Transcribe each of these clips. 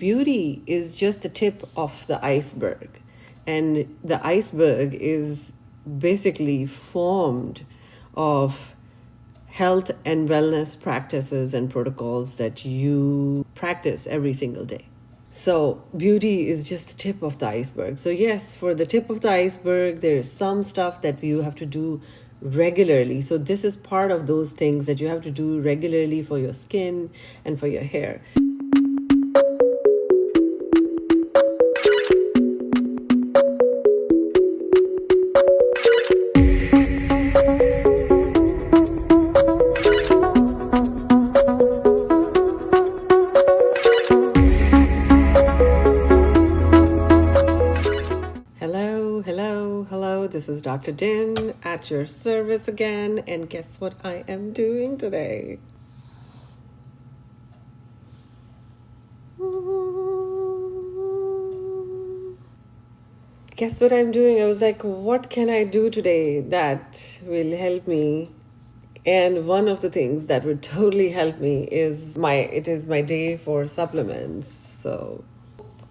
Beauty is just the tip of the iceberg. And the iceberg is basically formed of health and wellness practices and protocols that you practice every single day. So beauty is just the tip of the iceberg. So yes, for the tip of the iceberg, there is some stuff that you have to do regularly. So this is part of those things that you have to do regularly for your skin and for your hair. Hello, this is Dr. Din at your service again, and guess what I am doing today? Guess what I'm doing? I was like, what can I do today that will help me? And one of the things that would totally help me is it is my day for supplements. So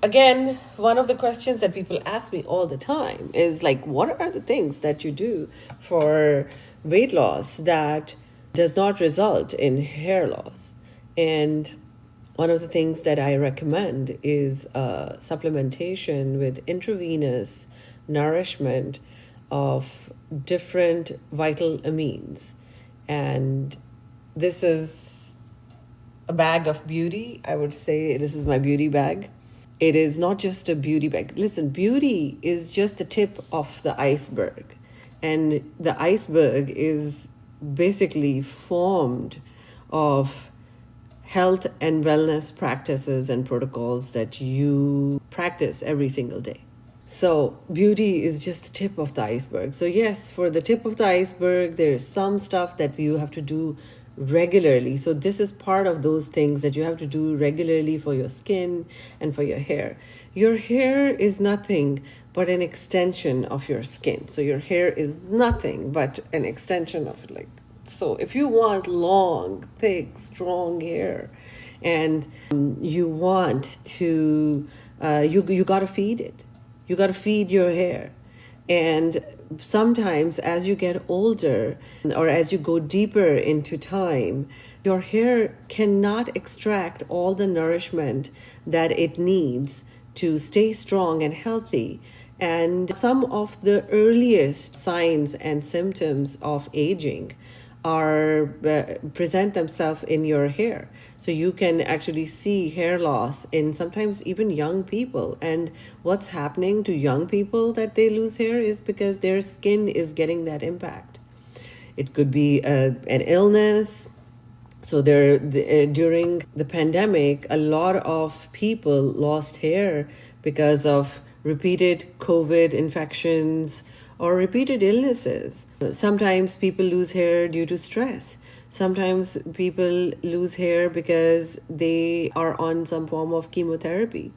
again, one of the questions that people ask me all the time is like, what are the things that you do for weight loss that does not result in hair loss? And one of the things that I recommend is supplementation with intravenous nourishment of different vital amines. And this is a bag of beauty. I would say this is my beauty bag. It is not just a beauty bag. Listen, beauty is just the tip of the iceberg. And the iceberg is basically formed of health and wellness practices and protocols that you practice every single day. So beauty is just the tip of the iceberg. So yes, for the tip of the iceberg, there is some stuff that you have to do regularly. So this is part of those things that you have to do regularly for your skin and for your hair. Your hair is nothing but an extension of your skin. So your hair is nothing but an extension of it. So if you want long, thick, strong hair, and you want to, you got to feed it. You got to feed your hair. And sometimes as you get older or as you go deeper into time, your hair cannot extract all the nourishment that it needs to stay strong and healthy. And some of the earliest signs and symptoms of aging present themselves in your hair. So you can actually see hair loss in sometimes even young people. And what's happening to young people that they lose hair is because their skin is getting that impact. It could be an illness. So during the pandemic, a lot of people lost hair because of repeated COVID infections or repeated illnesses. Sometimes people lose hair due to stress. Sometimes people lose hair because they are on some form of chemotherapy.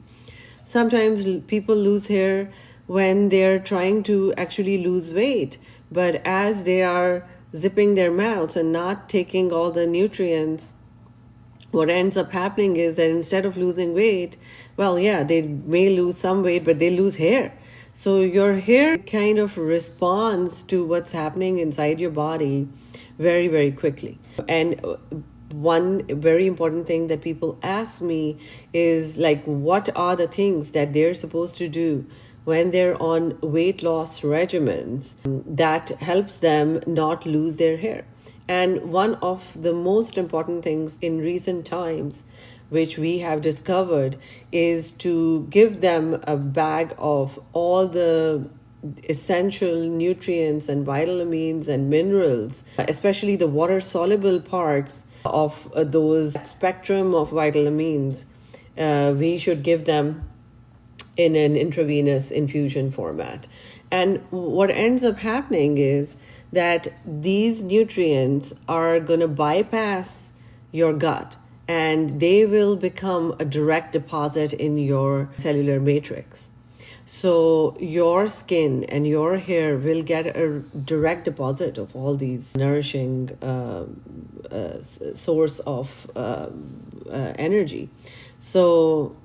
Sometimes people lose hair when they're trying to actually lose weight, but as they are zipping their mouths and not taking all the nutrients, what ends up happening is that instead of losing weight, they may lose some weight, but they lose hair. So your hair kind of responds to what's happening inside your body very, very quickly. And one very important thing that people ask me is like, what are the things that they're supposed to do when they're on weight loss regimens that helps them not lose their hair? And one of the most important things in recent times, which we have discovered, is to give them a bag of all the essential nutrients and vital amines and minerals, especially the water-soluble parts of those spectrum of vital amines. We should give them in an intravenous infusion format. And what ends up happening is that these nutrients are going to bypass your gut, and they will become a direct deposit in your cellular matrix. So your skin and your hair will get a direct deposit of all these nourishing source of energy. So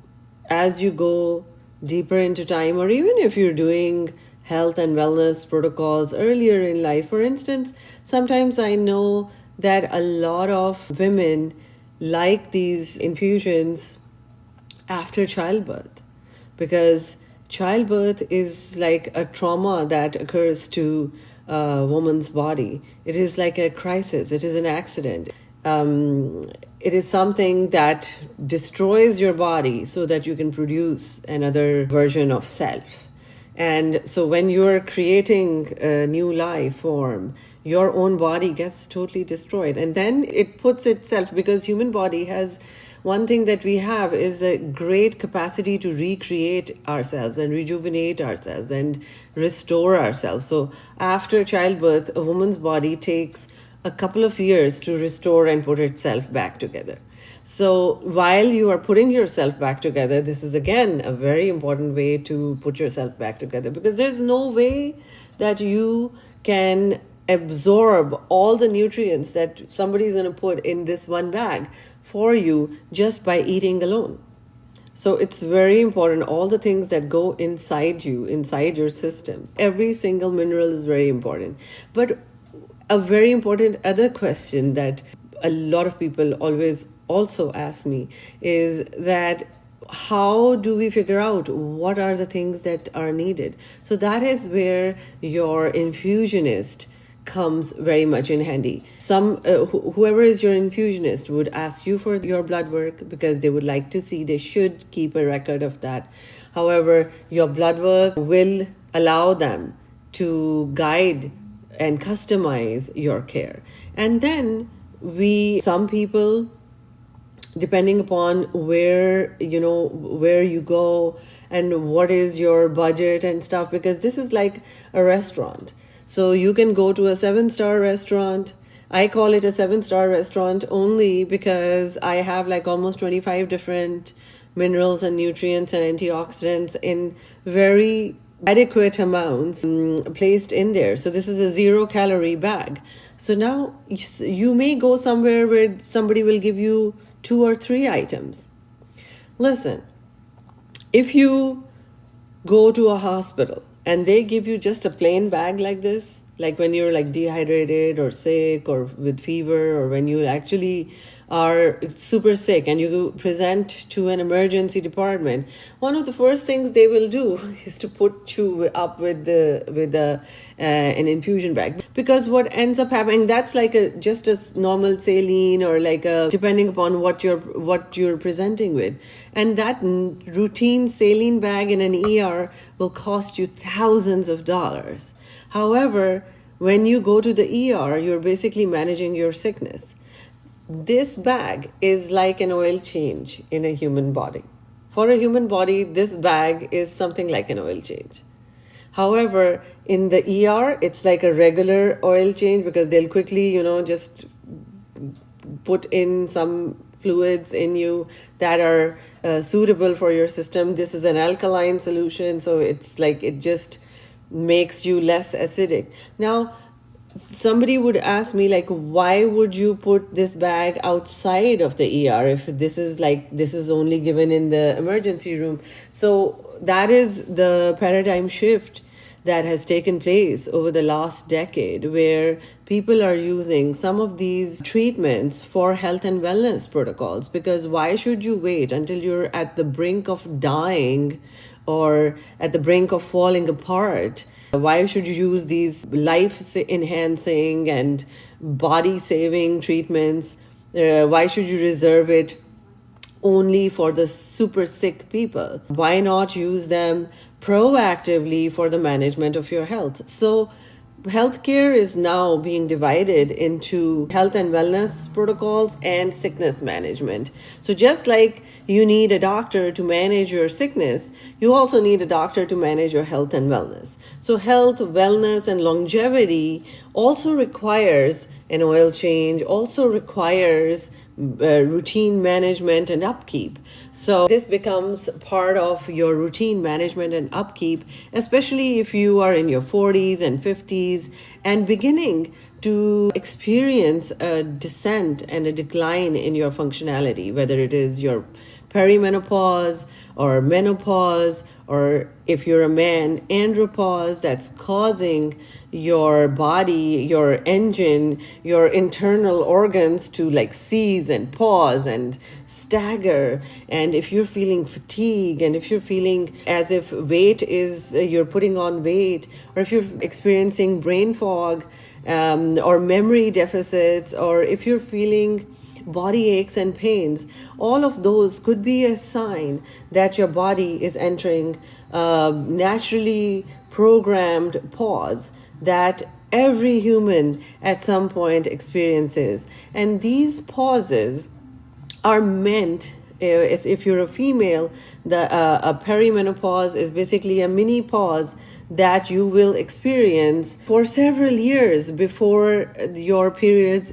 as you go deeper into time, or even if you're doing health and wellness protocols earlier in life, for instance, sometimes I know that a lot of women like these infusions after childbirth, because childbirth is like a trauma that occurs to a woman's body. It is like a crisis, it is an accident. It is something that destroys your body so that you can produce another version of self. And so when you're creating a new life form, your own body gets totally destroyed. And then it puts itself, because human body has one thing that we have is a great capacity to recreate ourselves and rejuvenate ourselves and restore ourselves. So after childbirth, a woman's body takes a couple of years to restore and put itself back together. So while you are putting yourself back together, this is again a very important way to put yourself back together, because there's no way that you can absorb all the nutrients that somebody's going to put in this one bag for you just by eating alone. So it's very important, all the things that go inside you, inside your system. Every single mineral is very important. But a very important other question that a lot of people always also ask me is that how do we figure out what are the things that are needed? So that is where your infusionist comes very much in handy. Whoever is your infusionist would ask you for your blood work because they would like to see, they should keep a record of that. However, your blood work will allow them to guide and customize your care. And then some people, depending upon where you go and what is your budget and stuff, because this is like a restaurant. So you can go to a 7-star restaurant. I call it a 7-star restaurant only because I have like almost 25 different minerals and nutrients and antioxidants in very adequate amounts placed in there. So this is a 0-calorie bag. So now you may go somewhere where somebody will give you 2 or 3 items. Listen, if you go to a hospital and they give you just a plain bag like this, like when you're like dehydrated or sick or with fever, or when you actually are super sick and you present to an emergency department, one of the first things they will do is to put you up with an infusion bag. Because what ends up happening, that's like just a normal saline, or like depending upon what you're presenting with. And that routine saline bag in an ER will cost you thousands of dollars. However, when you go to the ER, you're basically managing your sickness. This bag is like an oil change in a human body. For a human body, this bag is something like an oil change. However, in the ER, it's like a regular oil change because they'll quickly, just put in some fluids in you that are suitable for your system. This is an alkaline solution, so it's like it just makes you less acidic. Now, somebody would ask me, like, why would you put this bag outside of the ER if this is only given in the emergency room? So that is the paradigm shift that has taken place over the last decade, where people are using some of these treatments for health and wellness protocols. Because why should you wait until you're at the brink of dying or at the brink of falling apart? Why should you use these life-enhancing and body-saving treatments? Why should you reserve it only for the super sick people? Why not use them proactively for the management of your health? So healthcare is now being divided into health and wellness protocols and sickness management. So just like you need a doctor to manage your sickness, you also need a doctor to manage your health and wellness. So health, wellness, and longevity also requires an oil change, also requires routine management and upkeep. So this becomes part of your routine management and upkeep, especially if you are in your 40s and 50s and beginning to experience a descent and a decline in your functionality, whether it is your perimenopause or menopause, or if you're a man, andropause, that's causing your body, your engine, your internal organs to like seize and pause and stagger. And if you're feeling fatigue, and if you're feeling as if weight is, you're putting on weight, or if you're experiencing brain fog, or memory deficits, or if you're feeling body aches and pains, all of those could be a sign that your body is entering naturally programmed pause that every human at some point experiences. And these pauses are meant, if you're a female, a perimenopause is basically a mini pause that you will experience for several years before your periods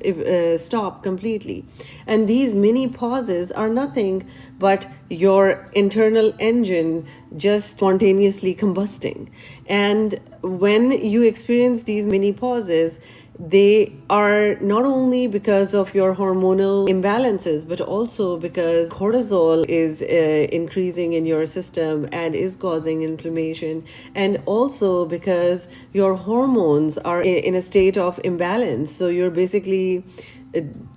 stop completely. And these mini pauses are nothing but your internal engine just spontaneously combusting. And when you experience these mini pauses, they are not only because of your hormonal imbalances, but also because cortisol is increasing in your system and is causing inflammation, and also because your hormones are in a state of imbalance. So you're basically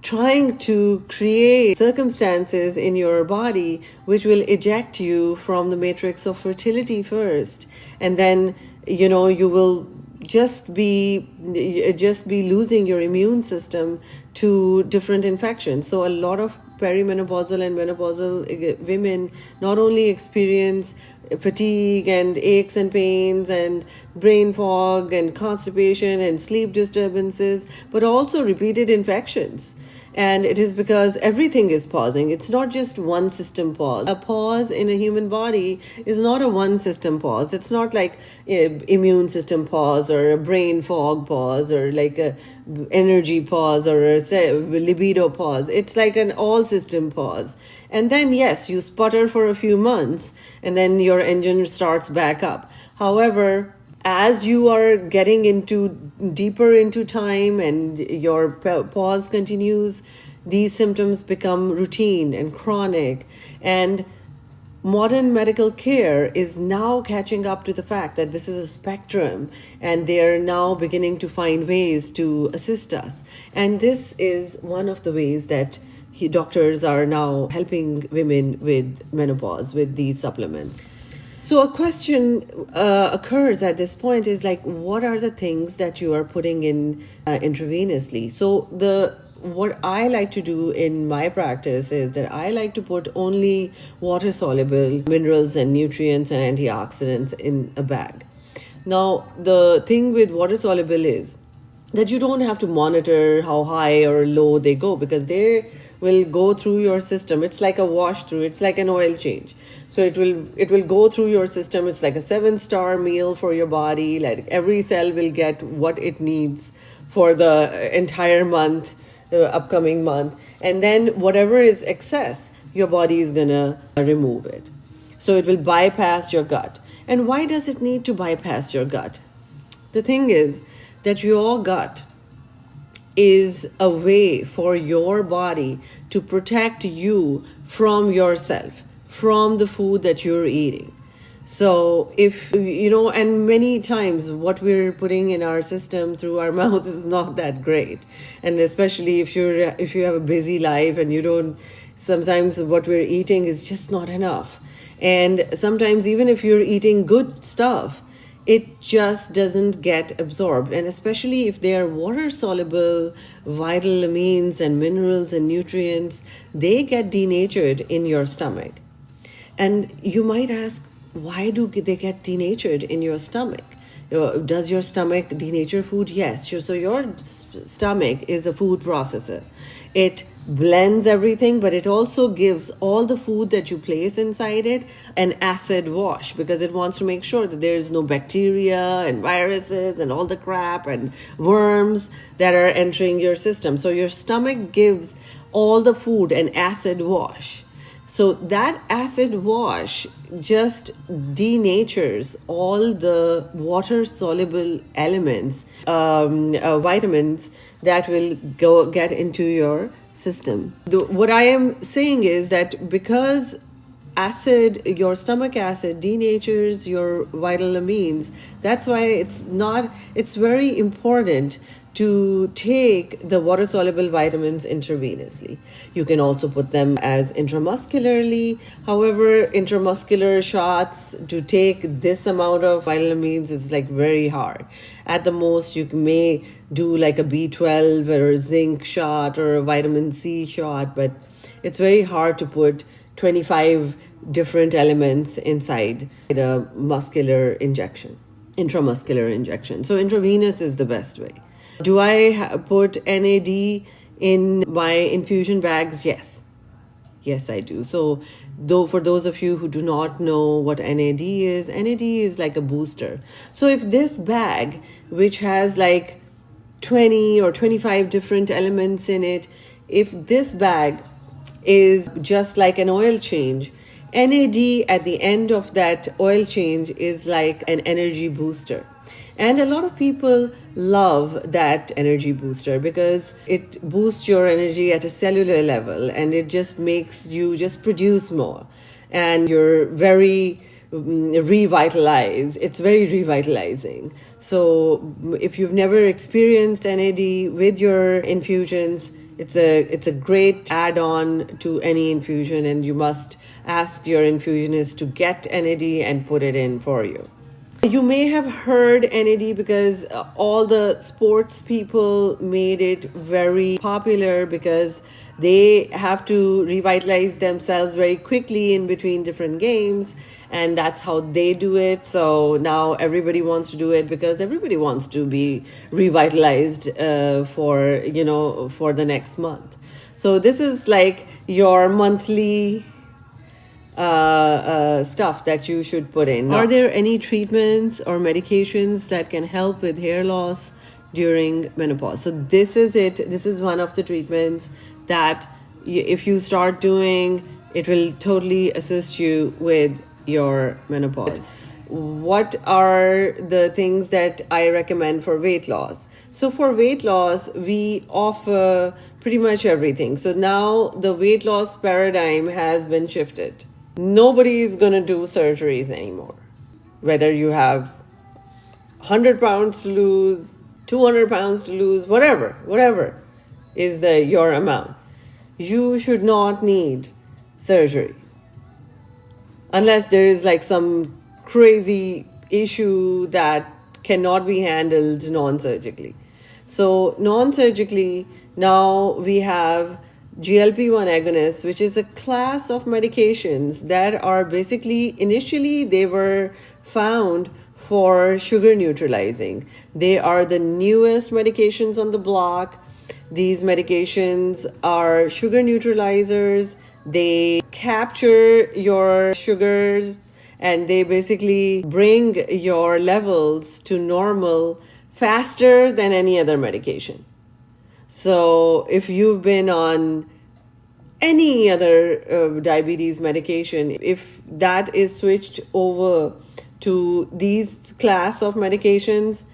trying to create circumstances in your body which will eject you from the matrix of fertility first, and then you will just be losing your immune system to different infections. So a lot of perimenopausal and menopausal women not only experience fatigue and aches and pains and brain fog and constipation and sleep disturbances, but also repeated infections. And it is because everything is pausing. It's not just one system pause. A pause in a human body is not a one system pause. It's not like immune system pause or a brain fog pause or like a energy pause or a libido pause. It's like an all system pause. And then yes, you sputter for a few months and then your engine starts back up. However, as you are getting deeper into time and your pause continues, these symptoms become routine and chronic. And modern medical care is now catching up to the fact that this is a spectrum, and they're now beginning to find ways to assist us. And this is one of the ways that doctors are now helping women with menopause with these supplements. So a question occurs at this point is like, what are the things that you are putting in intravenously? So what I like to do in my practice is that I like to put only water-soluble minerals and nutrients and antioxidants in a bag. Now, the thing with water-soluble is that you don't have to monitor how high or low they go, because they will go through your system. It's like a wash through. It's like an oil change. So it will go through your system. It's like a 7-star meal for your body. Like every cell will get what it needs for the entire month, the upcoming month. And then whatever is excess, your body is gonna remove it. So it will bypass your gut. And why does it need to bypass your gut? The thing is that your gut is a way for your body to protect you from yourself, from the food that you're eating. So if, and many times what we're putting in our system through our mouth is not that great. And especially if you have a busy life and sometimes what we're eating is just not enough. And sometimes even if you're eating good stuff, it just doesn't get absorbed. And especially if they are water-soluble vital amines and minerals and nutrients, they get denatured in your stomach. And you might ask, why do they get denatured in your stomach? Does your stomach denature food? Yes. So your stomach is a food processor. It blends everything, but it also gives all the food that you place inside it an acid wash, because it wants to make sure that there is no bacteria and viruses and all the crap and worms that are entering your system. So your stomach gives all the food an acid wash. So that acid wash just denatures all the water-soluble elements, vitamins that will get into your system. What I am saying is that because acid, your stomach acid denatures your vital amines. That's why it's very important to take the water soluble vitamins intravenously. You can also put them as intramuscularly. However, intramuscular shots to take this amount of vitamins is like very hard. At the most, you may do like a B12 or a zinc shot or a vitamin C shot, but it's very hard to put 25 different elements inside a muscular injection, intramuscular injection. So intravenous is the best way. Do I put NAD in my infusion bags? Yes. Yes, I do. So, though for those of you who do not know what NAD is like a booster. So, if this bag, which has like 20 or 25 different elements in it, if this bag is just like an oil change, NAD at the end of that oil change is like an energy booster. And a lot of people love that energy booster because it boosts your energy at a cellular level and it just makes you just produce more. And you're very revitalized. It's very revitalizing. So if you've never experienced NAD with your infusions, it's a great add-on to any infusion, and you must ask your infusionist to get NAD and put it in for you. You may have heard NAD because all the sports people made it very popular because they have to revitalize themselves very quickly in between different games, and that's how they do it. So now everybody wants to do it because everybody wants to be revitalized for the next month. So this is like your monthly stuff that you should put in. Are there any treatments or medications that can help with hair loss during menopause? So this is it. This is one of the treatments that if you start doing, it will totally assist you with your menopause. What are the things that I recommend for weight loss? So for weight loss, we offer pretty much everything. So now the weight loss paradigm has been shifted. Nobody is going to do surgeries anymore. Whether you have 100 pounds to lose, 200 pounds to lose, whatever is your amount. You should not need surgery. Unless there is like some crazy issue that cannot be handled non-surgically. So non-surgically, now we have GLP-1 agonists, which is a class of medications that are basically, initially they were found for sugar neutralizing. They are the newest medications on the block. These medications are sugar neutralizers. They capture your sugars and they basically bring your levels to normal faster than any other medication. So if you've been on any other diabetes medication, if that is switched over to these class of medications,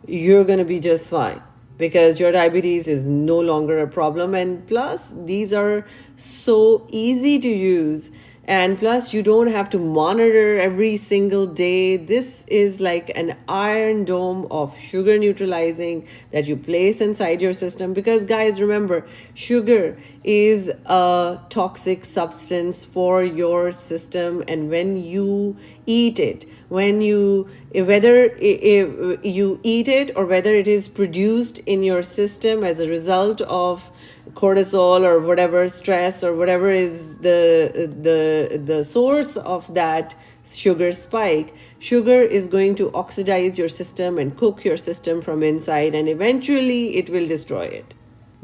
you're going to be just fine because your diabetes is no longer a problem. And plus, these are so easy to use. And plus, you don't have to monitor every single day. This is like an iron dome of sugar neutralizing that you place inside your system. Because guys, remember, sugar is a toxic substance for your system. And when you eat it, whether you eat it or whether it is produced in your system as a result of cortisol or whatever stress or whatever is the source of that sugar spike, sugar is going to oxidize your system and cook your system from inside, and eventually it will destroy it.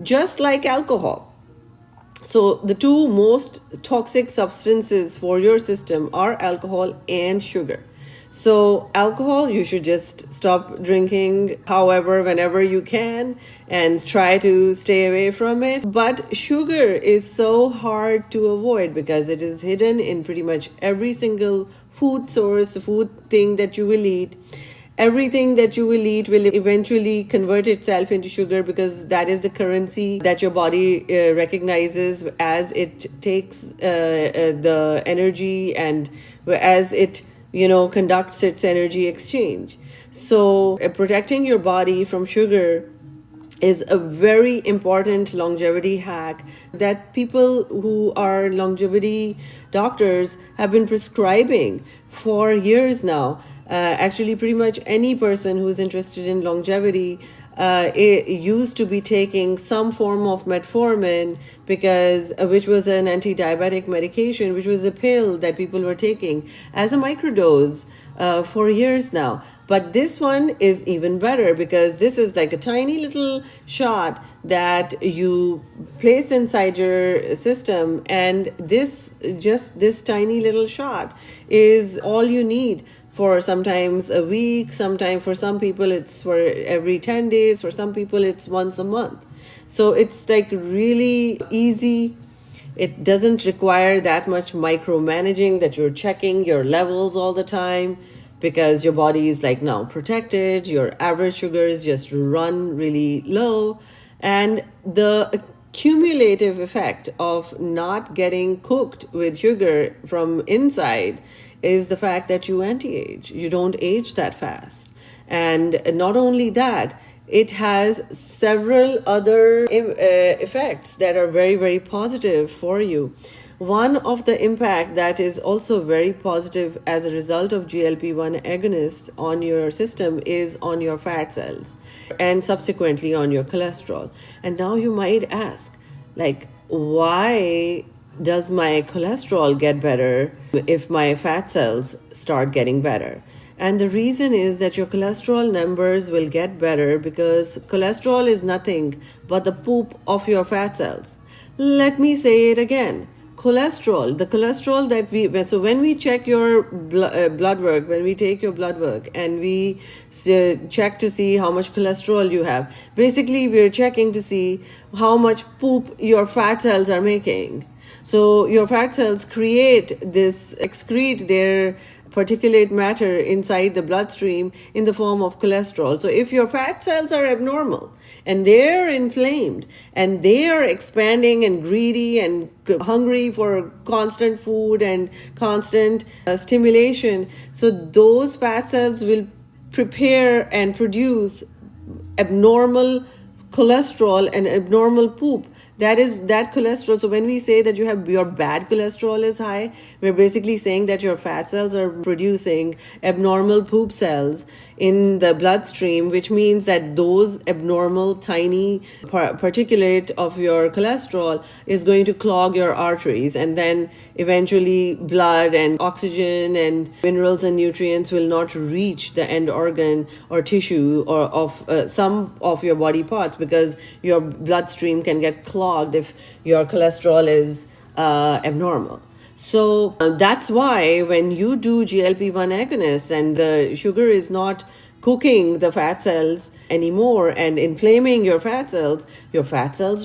Just like alcohol. So the two most toxic substances for your system are alcohol and sugar. So alcohol, you should just stop drinking, however, whenever you can, and try to stay away from it. But sugar is so hard to avoid because it is hidden in pretty much every single food source, food thing that you will eat. everything that you will eat will eventually convert itself into sugar, because that is the currency that your body recognizes as it takes the energy, and as it conducts its energy exchange. So protecting your body from sugar is a very important longevity hack that people who are longevity doctors have been prescribing for years now. Actually, pretty much any person who's interested in longevity it used to be taking some form of metformin, because which was an anti-diabetic medication, which was a pill that people were taking as a microdose for years now. But this one is even better, because this is like a tiny little shot that you place inside your system, and this tiny little shot is all you need for sometimes a week, sometimes for some people it's for every 10 days, for some people it's once a month. So it's like really easy. It doesn't require that much micromanaging, that you're checking your levels all the time, because your body is like now protected. Your average sugars just run really low, and the cumulative effect of not getting cooked with sugar from inside is the fact that you anti-age. You don't age that fast. And not only that, it has several other effects that are very, very positive for you. One of the impact that is also very positive as a result of GLP-1 agonists on your system is on your fat cells, and subsequently on your cholesterol. And now you might ask, like, why does my cholesterol get better if my fat cells start getting better? And the reason is that your cholesterol numbers will get better because cholesterol is nothing but the poop of your fat cells. Let me say it again. Cholesterol, the cholesterol that so when we check your blood work, when we take your blood work and we check to see how much cholesterol you have, basically we're checking to see how much poop your fat cells are making. So your fat cells excrete their particulate matter inside the bloodstream in the form of cholesterol. So if your fat cells are abnormal and they're inflamed and they are expanding and greedy and hungry for constant food and constant stimulation, so those fat cells will prepare and produce abnormal cholesterol and abnormal poop. That cholesterol. So when we say that your bad cholesterol is high, we're basically saying that your fat cells are producing abnormal poop cells in the bloodstream, which means that those abnormal tiny particulate of your cholesterol is going to clog your arteries, and then eventually blood and oxygen and minerals and nutrients will not reach the end organ or tissue or of some of your body parts, because your bloodstream can get clogged if your cholesterol is abnormal. So that's why when you do GLP-1 agonists and the sugar is not cooking the fat cells anymore and inflaming your fat cells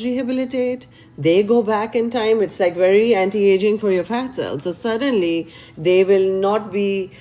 rehabilitate. They go back in time. It's like very anti-aging for your fat cells. So suddenly they will not be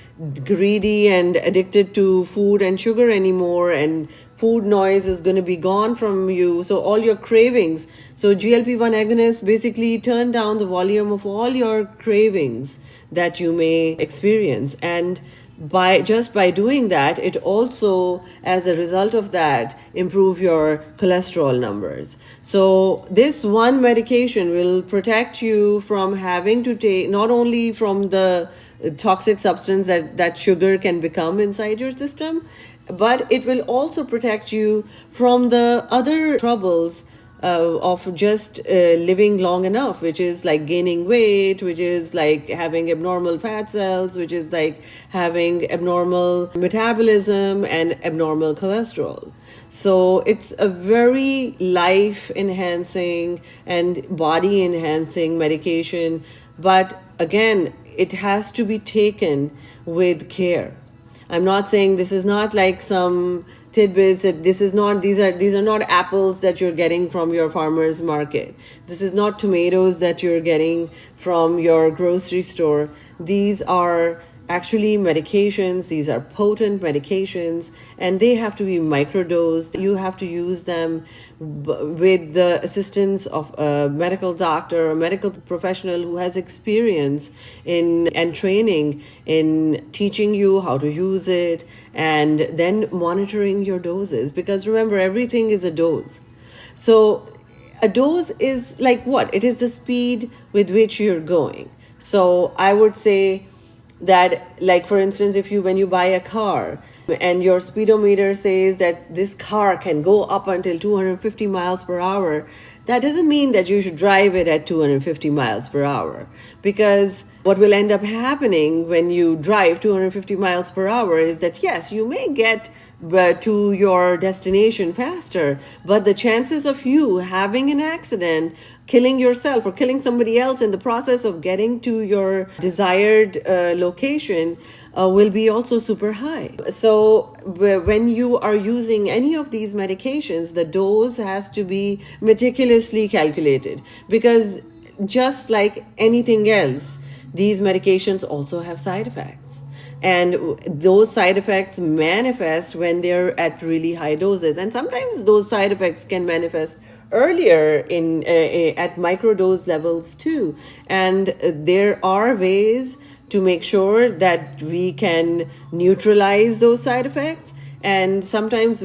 greedy and addicted to food and sugar anymore, and food noise is going to be gone from you. So all your cravings. So GLP-1 agonists basically turn down the volume of all your cravings that you may experience. And by doing that, it also, as a result of that, improve your cholesterol numbers. So this one medication will protect you from having to take, not only from the toxic substance that sugar can become inside your system, but it will also protect you from the other troubles of just living long enough, which is like gaining weight, which is like having abnormal fat cells, which is like having abnormal metabolism and abnormal cholesterol. So it's a very life enhancing and body enhancing medication. But again, it has to be taken with care. I'm not saying this is not like some tidbits, that these are not apples that you're getting from your farmer's market. This is not tomatoes that you're getting from your grocery store. These are actually medications. These are potent medications, and they have to be microdosed. You have to use them with the assistance of a medical doctor or medical professional who has experience in and training in teaching you how to use it, and then monitoring your doses, because remember, everything is a dose. So a dose is like what? It is the speed with which you're going. So I would say that, like, for instance, if you when you buy a car and your speedometer says that this car can go up until 250 miles per hour, that doesn't mean that you should drive it at 250 miles per hour, because what will end up happening when you drive 250 miles per hour is that, yes, you may get to your destination faster, but the chances of you having an accident, killing yourself or killing somebody else in the process of getting to your desired location will be also super high. So when you are using any of these medications, the dose has to be meticulously calculated, because just like anything else, these medications also have side effects. And those side effects manifest when they're at really high doses. And sometimes those side effects can manifest earlier in at microdose levels too. And there are ways to make sure that we can neutralize those side effects. And sometimes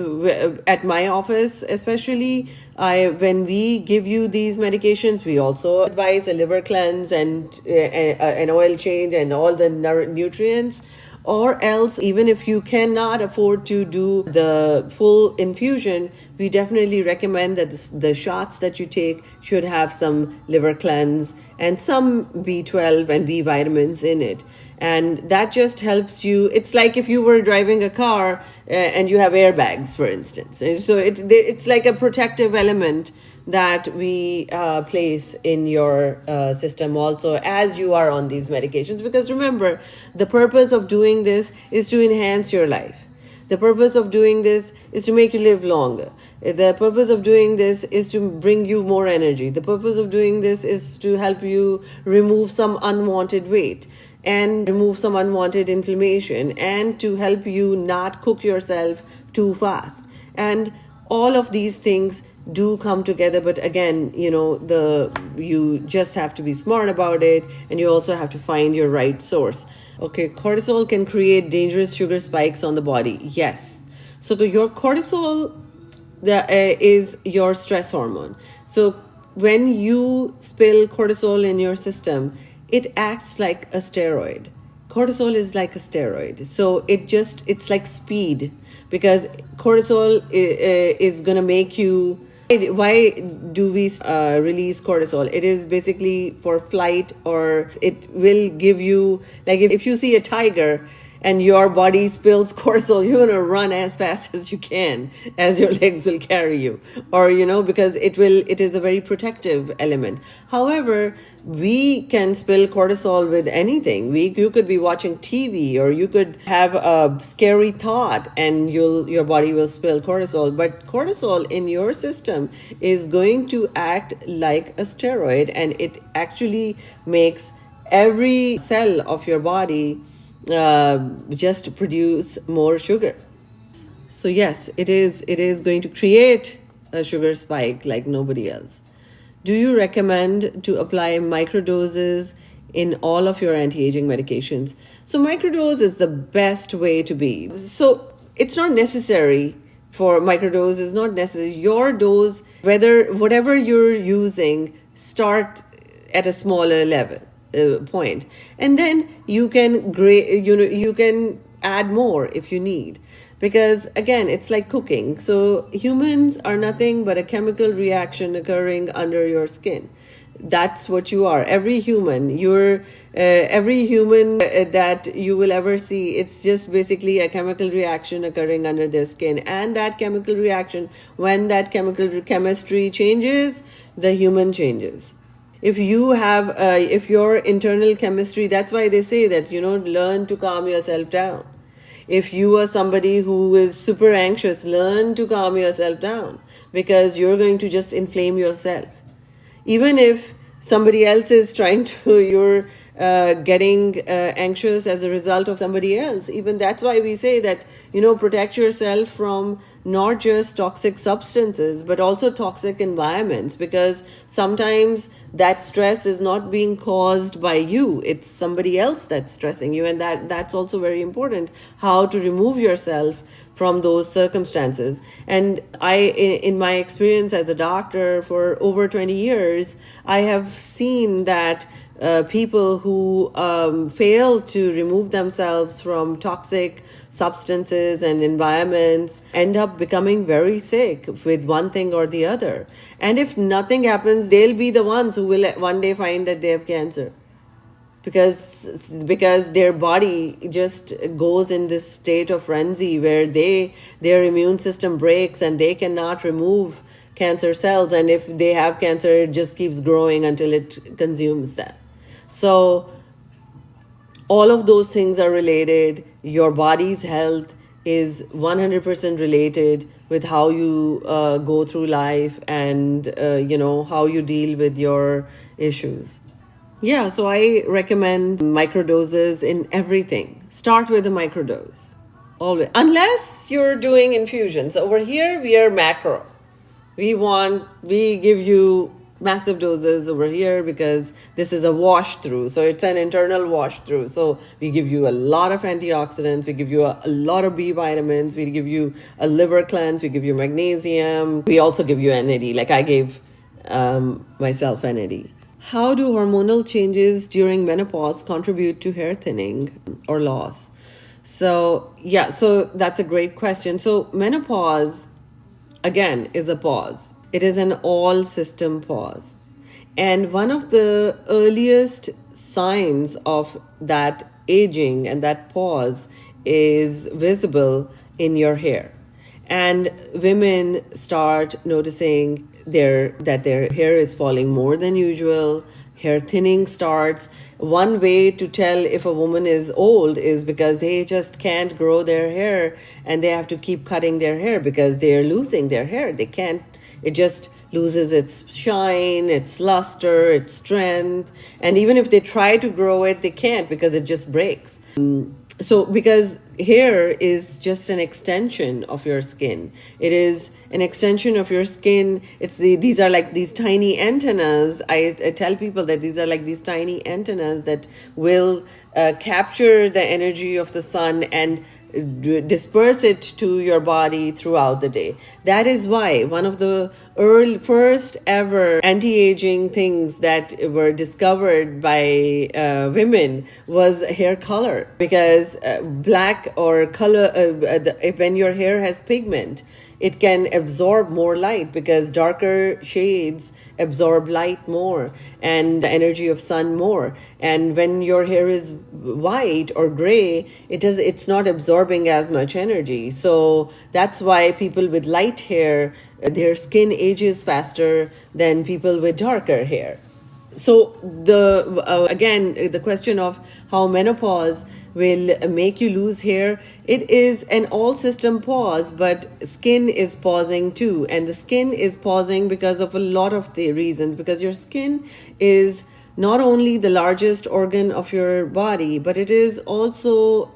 at my office, especially, when we give you these medications, we also advise a liver cleanse and an oil change and all the nutrients. Or else, even if you cannot afford to do the full infusion, we definitely recommend that the shots that you take should have some liver cleanse and some B12 and B vitamins in it. And that just helps you. It's like if you were driving a car and you have airbags, for instance. And so it's like a protective element that we place in your system also as you are on these medications. Because remember, the purpose of doing this is to enhance your life. The purpose of doing this is to make you live longer. The purpose of doing this is to bring you more energy. The purpose of doing this is to help you remove some unwanted weight and remove some unwanted inflammation, and to help you not cook yourself too fast. And all of these things do come together, but again, you just have to be smart about it, and you also have to find your right source. Okay, cortisol can create dangerous sugar spikes on the body. Yes. So your cortisol is your stress hormone. So when you spill cortisol in your system, it acts like a steroid. Cortisol is like a steroid. So it's like speed, because cortisol is going to make you. Why do we release cortisol? It is basically for flight, or it will give you, like, if you see a tiger and your body spills cortisol, you're going to run as fast as you can, as your legs will carry you, or because it is a very protective element. However, we can spill cortisol with anything. You could be watching TV, or you could have a scary thought and your body will spill cortisol. But cortisol in your system is going to act like a steroid, and it actually makes every cell of your body just produce more sugar. So yes, it is going to create a sugar spike like nobody else. Do you recommend to apply microdoses in all of your anti-aging medications? So microdose is the best way to be. So it's not necessary for microdose is not necessary. Your dose, whatever you're using, start at a smaller level. Point, and then you can add more if you need, because again, it's like cooking. So humans are nothing but a chemical reaction occurring under your skin. That's what you are. Every human that you will ever see, it's just basically a chemical reaction occurring under their skin. And that chemical reaction, when that chemistry changes, the human changes. If your internal chemistry, that's why they say that, learn to calm yourself down. If you are somebody who is super anxious, learn to calm yourself down, because you're going to just inflame yourself. Even if somebody else is trying to, getting anxious as a result of somebody else. Even that's why we say that, protect yourself from not just toxic substances, but also toxic environments, because sometimes that stress is not being caused by you, it's somebody else that's stressing you. And that's also very important, how to remove yourself from those circumstances. And in my experience as a doctor for over 20 years, I have seen that people who fail to remove themselves from toxic substances and environments end up becoming very sick with one thing or the other. And if nothing happens, they'll be the ones who will one day find that they have cancer, because their body just goes in this state of frenzy where their immune system breaks and they cannot remove cancer cells, and if they have cancer, it just keeps growing until it consumes them. So all of those things are related. Your body's health is 100% related with how you go through life, and how you deal with your issues. Yeah, so I recommend microdoses in everything. Start with a microdose. Always. Unless you're doing infusions. Over here, we are macro. We give you massive doses over here because this is a wash through. So it's an internal wash through. So we give you a lot of antioxidants. We give you a lot of B vitamins. We give you a liver cleanse. We give you magnesium. We also give you NAD. Like I gave myself NAD. How do hormonal changes during menopause contribute to hair thinning or loss? So that's a great question. So menopause, again, is a pause. It is an all system pause. And one of the earliest signs of that aging and that pause is visible in your hair. And women start noticing that their hair is falling more than usual. Hair thinning starts. One way to tell if a woman is old is because they just can't grow their hair and they have to keep cutting their hair because they are losing their hair. They can't, it just loses its shine, its luster, its strength. And even if they try to grow it, they can't because it just breaks. So because hair is just an extension of your skin. It is an extension of your skin. These are like these tiny antennas. I tell people that these are like these tiny antennas that will capture the energy of the sun and disperse it to your body throughout the day. That is why one of the first ever anti-aging things that were discovered by women was hair color, because black or color, when your hair has pigment, it can absorb more light because darker shades absorb light more and the energy of sun more. And when your hair is white or gray, it's not absorbing as much energy. So that's why people with light hair, their skin ages faster than people with darker hair. So again, the question of how menopause will make you lose hair, it is an all system pause, but skin is pausing too. And the skin is pausing because of a lot of the reasons, because your skin is not only the largest organ of your body, but it is also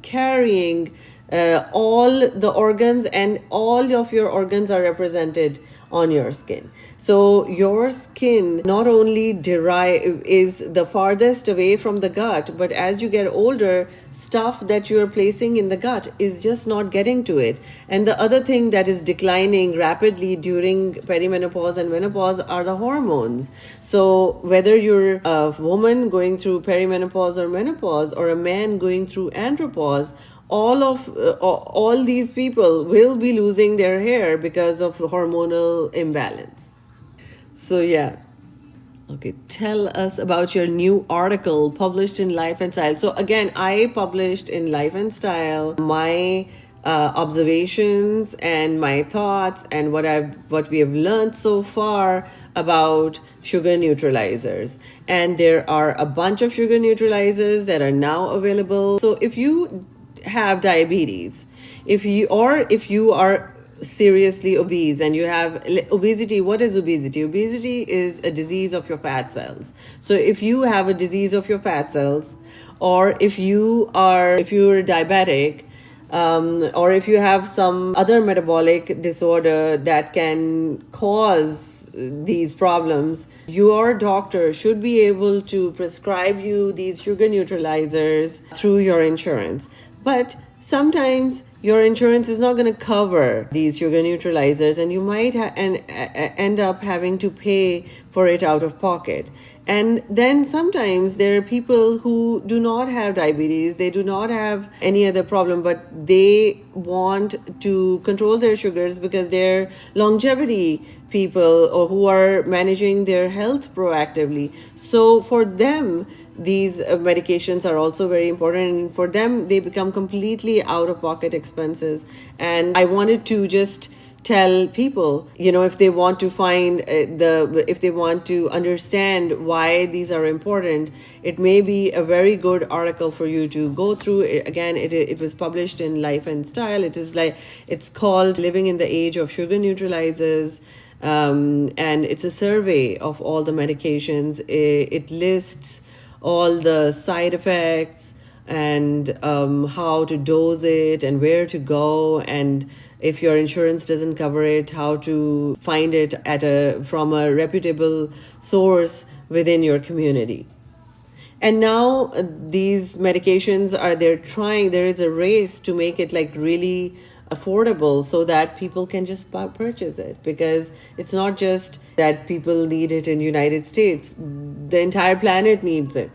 carrying all the organs, and all of your organs are represented on your skin. So your skin not only is the farthest away from the gut, but as you get older, stuff that you're placing in the gut is just not getting to it. And the other thing that is declining rapidly during perimenopause and menopause are the hormones. So whether you're a woman going through perimenopause or menopause, or a man going through andropause, all these people will be losing their hair because of hormonal imbalance. So yeah. Okay, tell us about your new article published in Life and Style. So again, I published in Life and Style my observations and my thoughts and what we have learned so far about sugar neutralizers. And there are a bunch of sugar neutralizers that are now available. So if you have diabetes, if you are seriously obese and you have obesity. What is obesity? Obesity is a disease of your fat cells. So if you have a disease of your fat cells, or if you're diabetic, or if you have some other metabolic disorder that can cause these problems, your doctor should be able to prescribe you these sugar neutralizers through your insurance. But sometimes your insurance is not going to cover these sugar neutralizers, and you might end up having to pay for it out of pocket. And then sometimes there are people who do not have diabetes, they do not have any other problem, but they want to control their sugars because they're longevity people or who are managing their health proactively. So for them, these medications are also very important, and for them they become completely out of pocket expenses. And I wanted to just tell people, if they want to if they want to understand why these are important, it may be a very good article for you to go through. Again, it was published in Life and Style. It's called Living in the Age of Sugar Neutralizers. And it's a survey of all the medications. It lists all the side effects and how to dose it and where to go, and if your insurance doesn't cover it, how to find it from a reputable source within your community. And now these medications there is a race to make it like really affordable so that people can just purchase it, because it's not just that people need it in United States, the entire planet needs it.